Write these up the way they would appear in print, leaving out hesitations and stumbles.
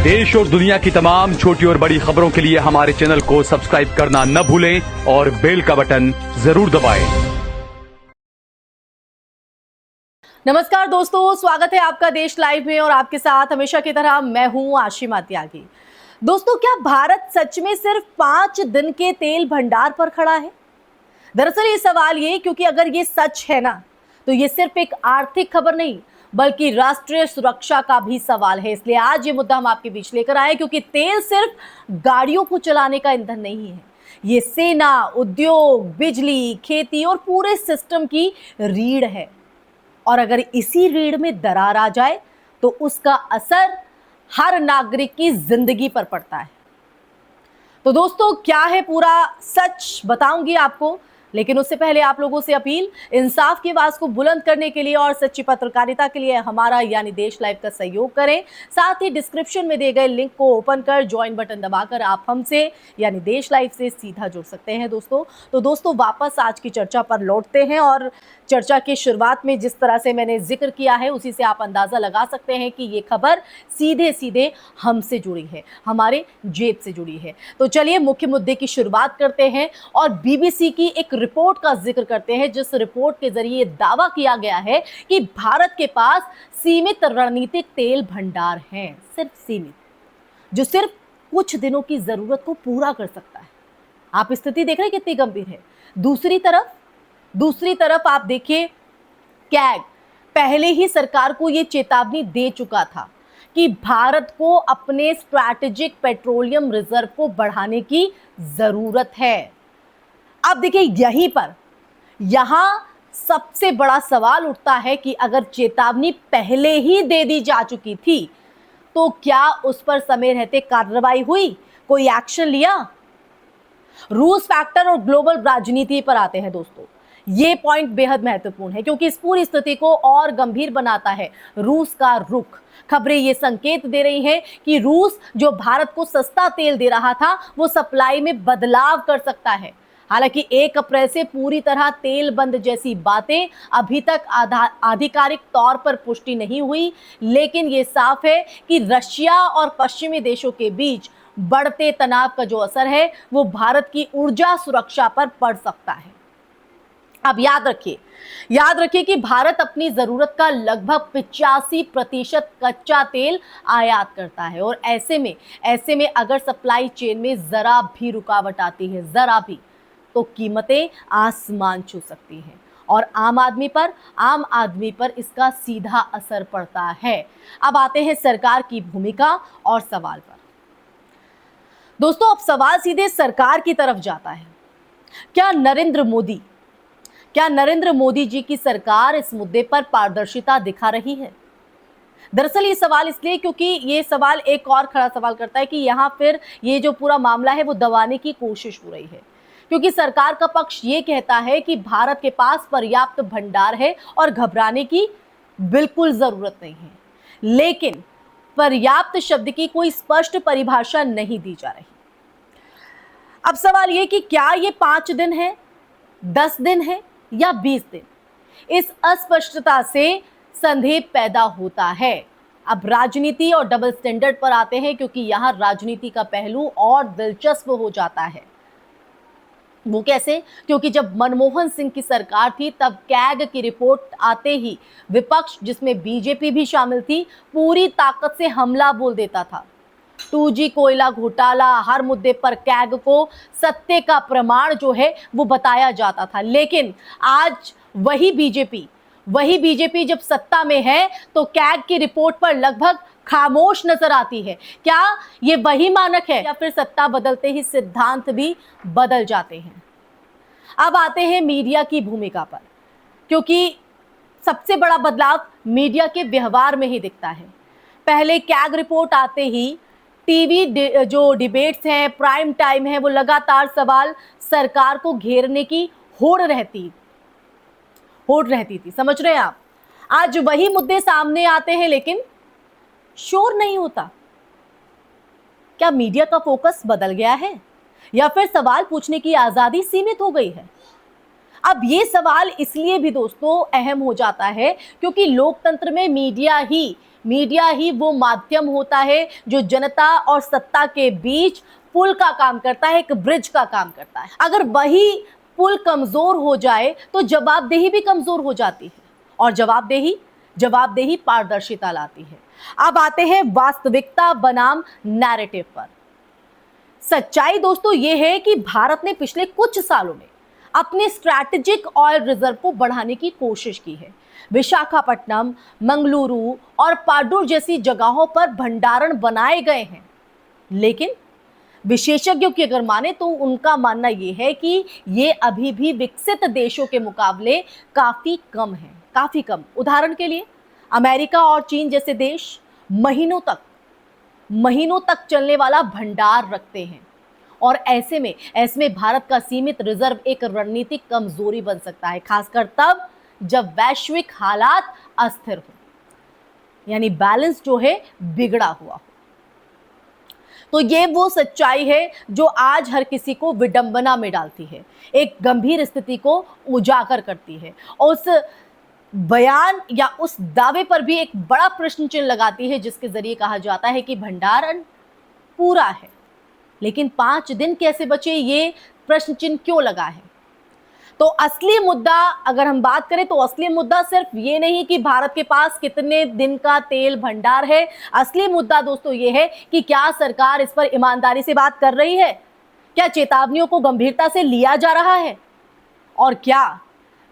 देश और दुनिया की तमाम छोटी और बड़ी खबरों के लिए हमारे चैनल को सब्सक्राइब करना न भूलें और बेल का बटन जरूर दबाएं। नमस्कार दोस्तों, स्वागत है आपका देश लाइव में और आपके साथ हमेशा की तरह मैं हूं आशिमा त्यागी। दोस्तों, क्या भारत सच में सिर्फ 5 दिन के तेल भंडार पर खड़ा है? दरअसल ये सवाल ये, क्योंकि अगर ये सच है ना, तो ये सिर्फ एक आर्थिक खबर नहीं बल्कि राष्ट्रीय सुरक्षा का भी सवाल है। इसलिए आज ये मुद्दा हम आपके बीच लेकर आए, क्योंकि तेल सिर्फ गाड़ियों को चलाने का ईंधन नहीं है। ये सेना, उद्योग, बिजली, खेती और पूरे सिस्टम की रीढ़ है। और अगर इसी रीढ़ में दरार आ जाए तो उसका असर हर नागरिक की जिंदगी पर पड़ता है। तो दोस्तों, क्या है पूरा सच बताऊंगी आपको, लेकिन उससे पहले आप लोगों से अपील, इंसाफ की आवाज को बुलंद करने के लिए और सच्ची पत्रकारिता के लिए हमारा यानी देश लाइव का सहयोग करें। साथ ही डिस्क्रिप्शन में दिए गए लिंक को ओपन कर ज्वाइन बटन दबाकर आप हमसे यानी देश लाइव से सीधा जुड़ सकते हैं दोस्तों। तो दोस्तों, वापस आज की चर्चा पर लौटते हैं और चर्चा की शुरुआत में जिस तरह से मैंने जिक्र किया है उसी से आप अंदाजा लगा सकते हैं कि ये खबर सीधे सीधे हमसे जुड़ी है, हमारे जेब से जुड़ी है। तो चलिए मुख्य मुद्दे की शुरुआत करते हैं और बीबीसी की एक रिपोर्ट का जिक्र करते हैं, जिस रिपोर्ट के जरिए दावा किया गया है कि भारत के पास सीमित रणनीतिक तेल भंडार हैं, सिर्फ सीमित, जो सिर्फ कुछ दिनों की जरूरत को पूरा कर सकता है। आप स्थिति देख रहे हैं कितनी गंभीर है। दूसरी तरफ आप देखिए, कैग पहले ही सरकार को यह चेतावनी दे चुका था कि भारत को अपने स्ट्रैटेजिक पेट्रोलियम रिजर्व को बढ़ाने की जरूरत है। अब देखिए, यहां सबसे बड़ा सवाल उठता है कि अगर चेतावनी पहले ही दे दी जा चुकी थी तो क्या उस पर समय रहते कार्रवाई हुई, कोई एक्शन लिया? रूस फैक्टर और ग्लोबल राजनीति पर आते हैं दोस्तों। ये पॉइंट बेहद महत्वपूर्ण है, क्योंकि इस पूरी स्थिति को और गंभीर बनाता है रूस का रुख। खबरें ये संकेत दे रही हैं कि रूस, जो भारत को सस्ता तेल दे रहा था, वो सप्लाई में बदलाव कर सकता है। हालांकि 1 अप्रैल से पूरी तरह तेल बंद जैसी बातें अभी तक आधिकारिक तौर पर पुष्टि नहीं हुई, लेकिन ये साफ है कि रशिया और पश्चिमी देशों के बीच बढ़ते तनाव का जो असर है वो भारत की ऊर्जा सुरक्षा पर पड़ सकता है। अब याद रखिए कि भारत अपनी जरूरत का लगभग 85% कच्चा तेल आयात करता है, और ऐसे में अगर सप्लाई चेन में जरा भी रुकावट आती है, जरा भी, तो कीमतें आसमान छू सकती हैं और आम आदमी पर इसका सीधा असर पड़ता है। अब आते हैं सरकार की भूमिका और सवाल पर। दोस्तों, अब सवाल सीधे सरकार की तरफ जाता है। क्या नरेंद्र मोदी जी की सरकार इस मुद्दे पर पारदर्शिता दिखा रही है? दरअसल ये सवाल इसलिए क्योंकि ये सवाल एक और खड़ा सवाल करता है कि यहाँ फिर ये जो पूरा मामला है वो दबाने की कोशिश हो रही है, क्योंकि सरकार का पक्ष ये कहता है कि भारत के पास पर्याप्त भंडार है और घबराने की बिल्कुल जरूरत नहीं है। लेकिन पर्याप्त शब्द की कोई स्पष्ट परिभाषा नहीं दी जा रही। अब सवाल ये कि क्या ये 5 दिन है, 10 दिन है या 20 दिन? इस अस्पष्टता से संदेह पैदा होता है। अब राजनीति और डबल स्टैंडर्ड पर आते हैं, क्योंकि यहां राजनीति का पहलू और दिलचस्प हो जाता है। वो कैसे? क्योंकि जब मनमोहन सिंह की सरकार थी तब कैग की रिपोर्ट आते ही विपक्ष, जिसमें बीजेपी भी शामिल थी, पूरी ताकत से हमला बोल देता था। 2G कोयला घोटाला, हर मुद्दे पर कैग को सत्य का प्रमाण जो है वो बताया जाता था। लेकिन आज वही बीजेपी जब सत्ता में है तो कैग की रिपोर्ट पर लगभग खामोश नजर आती है। क्या ये वही मानक है, या फिर सत्ता बदलते ही सिद्धांत भी बदल जाते हैं? अब आते हैं मीडिया की भूमिका पर, क्योंकि सबसे बड़ा बदलाव मीडिया के व्यवहार में ही दिखता है। पहले कैग रिपोर्ट आते ही टीवी जो डिबेट्स हैं, प्राइम टाइम है, वो लगातार सवाल सरकार को घेरने की होड़ रहती थी। समझ रहे हैं आप? आज वही मुद्दे सामने आते हैं लेकिन शोर नहीं होता। क्या मीडिया का फोकस बदल गया है, या फिर सवाल पूछने की आजादी सीमित हो गई है? अब ये सवाल इसलिए भी दोस्तों अहम हो जाता है क्योंकि लोकतंत्र में मीडिया ही मीडिया ही वो माध्यम होता है जो जनता और सत्ता के बीच पुल का काम करता है, एक ब्रिज का काम करता है। अगर वही पुल कमजोर हो जाए तो जवाबदेही भी कमजोर हो जाती है, और जवाबदेही पारदर्शिता लाती है। अब आते हैं वास्तविकता बनाम नैरेटिव पर। सच्चाई दोस्तों ये है कि भारत ने पिछले कुछ सालों में अपने स्ट्रैटेजिक ऑयल रिजर्व को बढ़ाने की कोशिश की है। विशाखापट्टनम, मंगलुरु और पाडुर जैसी जगहों पर भंडारण बनाए गए हैं, लेकिन विशेषज्ञों की अगर माने तो उनका मानना यह है कि ये अभी भी विकसित देशों के मुकाबले काफी कम है, काफी कम। उदाहरण के लिए अमेरिका और चीन जैसे देश महीनों तक चलने वाला भंडार रखते हैं, और ऐसे में भारत का सीमित रिजर्व एक रणनीतिक कमजोरी बन सकता है, खासकर तब जब वैश्विक हालात अस्थिर हो, यानी बैलेंस जो है बिगड़ा हुआ हो। तो ये वो सच्चाई है जो आज हर किसी को विडंबना में डालती है, एक गंभीर स्थिति को उजागर करती है, और उस बयान या उस दावे पर भी एक बड़ा प्रश्न चिन्ह लगाती है, जिसके जरिए कहा जाता है कि भंडारण पूरा है, लेकिन 5 दिन कैसे बचे, ये प्रश्न चिन्ह क्यों लगा है। तो असली मुद्दा अगर हम बात करें तो असली मुद्दा सिर्फ ये नहीं कि भारत के पास कितने दिन का तेल भंडार है। असली मुद्दा दोस्तों ये है कि क्या सरकार इस पर ईमानदारी से बात कर रही है, क्या चेतावनियों को गंभीरता से लिया जा रहा है, और क्या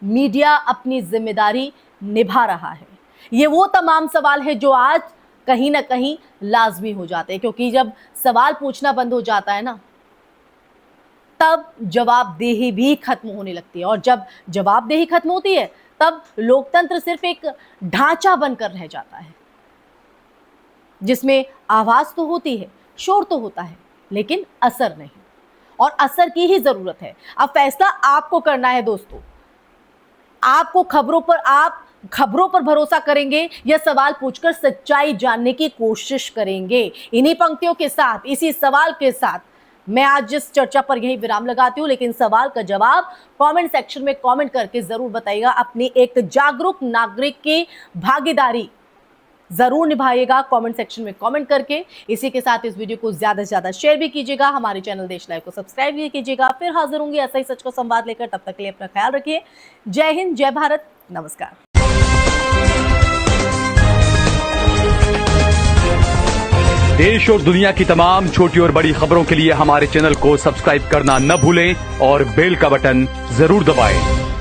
मीडिया अपनी जिम्मेदारी निभा रहा है। ये वो तमाम सवाल है जो आज कहीं ना कहीं लाजमी हो जाते हैं, क्योंकि जब सवाल पूछना बंद हो जाता है ना, तब जवाबदेही भी खत्म होने लगती है, और जब जवाबदेही खत्म होती है तब लोकतंत्र सिर्फ एक ढांचा बनकर रह जाता है, जिसमें आवाज तो होती है, शोर तो होता है, लेकिन असर नहीं, और असर की ही जरूरत है। अब फैसला आपको करना है दोस्तों, आपको खबरों पर भरोसा करेंगे या सवाल पूछकर सच्चाई जानने की कोशिश करेंगे। इन्हीं पंक्तियों के साथ, इसी सवाल के साथ मैं आज जिस चर्चा पर यही विराम लगाती हूं, लेकिन सवाल का जवाब कमेंट सेक्शन में कमेंट करके जरूर बताइएगा। अपनी एक जागरूक नागरिक की भागीदारी जरूर निभाइएगा कमेंट सेक्शन में कमेंट करके। इसी के साथ इस वीडियो को ज्यादा से ज्यादा शेयर भी कीजिएगा, हमारे चैनल देश लाइव को सब्सक्राइब भी कीजिएगा। फिर हाजिर होंगे ऐसा ही सच को संवाद लेकर, तब तक के लिए अपना ख्याल रखिए। जय हिंद, जय भारत, नमस्कार। देश और दुनिया की तमाम छोटी और बड़ी खबरों के लिए हमारे चैनल को सब्सक्राइब करना न भूलें और बेल का बटन जरूर दबाएं।